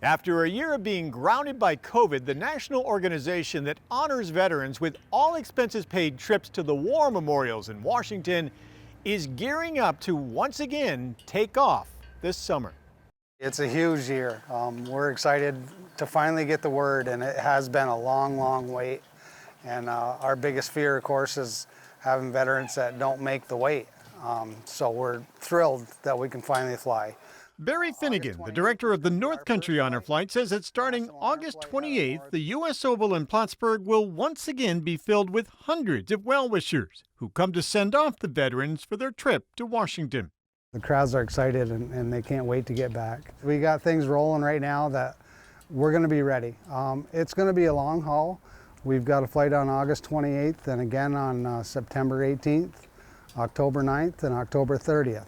After a year of being grounded by COVID, the national organization that honors veterans with all expenses paid trips to the war memorials in Washington is gearing up to once again take off this summer. It's a huge year. We're excited to finally get the word, and it has been a long, long wait. And our biggest fear, of course, is having veterans that don't make the wait. So we're thrilled that we can finally fly. Barry Finnegan, the director of the North Country Honor Flight, says that starting August 28th, the U.S. Oval in Plattsburgh will once again be filled with hundreds of well-wishers who come to send off the veterans for their trip to Washington. The crowds are excited and they can't wait to get back. We got things rolling right now that we're going to be ready. It's going to be a long haul. We've got a flight on August 28th and again on September 18th, October 9th, and October 30th.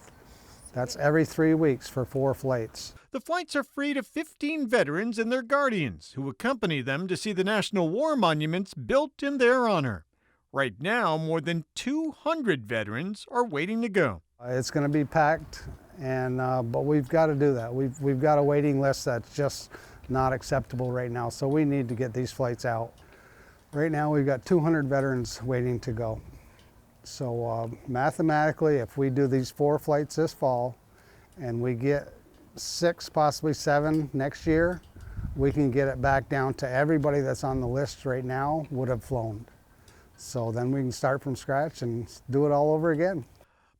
That's every 3 weeks for 4 flights. The flights are free to 15 veterans and their guardians who accompany them to see the national war monuments built in their honor. Right now, more than 200 veterans are waiting to go. It's going to be packed, and but we've got to do that. We've got a waiting list that's just not acceptable right now, so we need to get these flights out. Right now, we've got 200 veterans waiting to go. So mathematically, if we do these 4 flights this fall and we get 6, possibly 7 next year, we can get it back down to everybody that's on the list right now would have flown. So then we can start from scratch and do it all over again.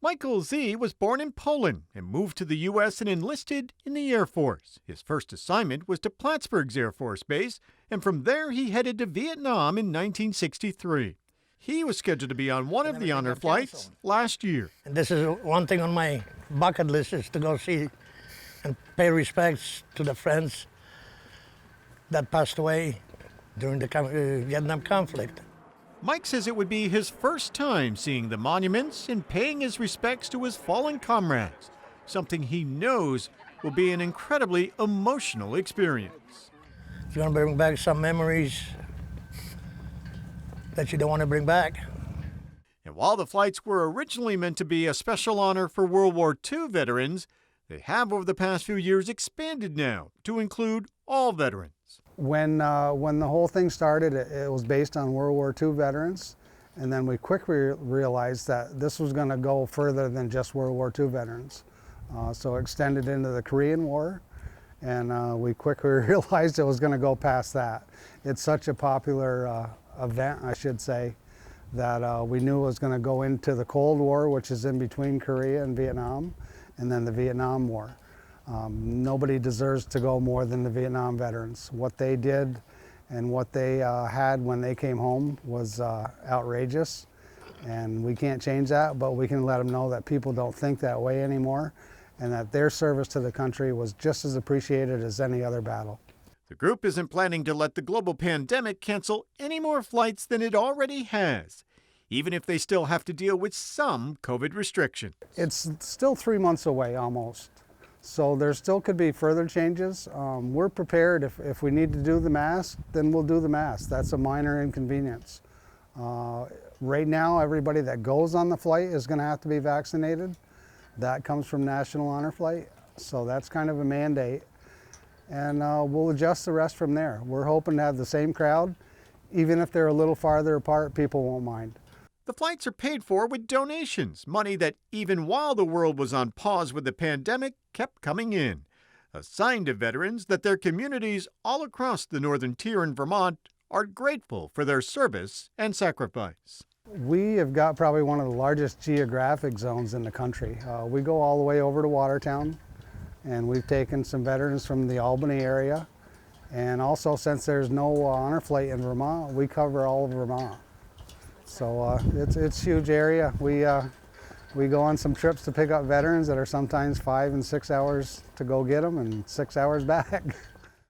Michael Z. was born in Poland and moved to the U.S. and enlisted in the Air Force. His first assignment was to Plattsburgh's Air Force Base, and from there he headed to Vietnam in 1963. He was scheduled to be on one of the honor flights last year. And this is one thing on my bucket list, is to go see and pay respects to the friends that passed away during the Vietnam conflict. Mike says it would be his first time seeing the monuments and paying his respects to his fallen comrades, something he knows will be an incredibly emotional experience. It's going to bring back some memories that you don't want to bring back. And while the flights were originally meant to be a special honor for World War II veterans, they have over the past few years expanded now to include all veterans. When the whole thing started, it was based on World War II veterans, and then we quickly realized that this was going to go further than just World War II veterans. So extended into the Korean War, and we quickly realized it was going to go past that. It's such a popular event, I should say, that we knew it was going to go into the Cold War, which is in between Korea and Vietnam, and then the Vietnam War. Nobody deserves to go more than the Vietnam veterans. What they did and what they had when they came home was outrageous, and we can't change that, but we can let them know that people don't think that way anymore, and that their service to the country was just as appreciated as any other battle. The group isn't planning to let the global pandemic cancel any more flights than it already has, even if they still have to deal with some COVID restrictions. It's still 3 months away almost, so there still could be further changes. We're prepared. If we need to do the mask, then we'll do the mask. That's a minor inconvenience. Right now, everybody that goes on the flight is going to have to be vaccinated. That comes from National Honor Flight, so that's kind of a mandate. And we'll adjust the rest from there. We're hoping to have the same crowd. Even if they're a little farther apart, people won't mind. The flights are paid for with donations, money that even while the world was on pause with the pandemic kept coming in. A sign to veterans that their communities all across the northern tier in Vermont are grateful for their service and sacrifice. We have got probably one of the largest geographic zones in the country. We go all the way over to Watertown, and we've taken some veterans from the Albany area. And also, since there's no honor flight in Vermont, we cover all of Vermont. So it's a huge area. We go on some trips to pick up veterans that are sometimes 5 and 6 hours to go get them and 6 hours back.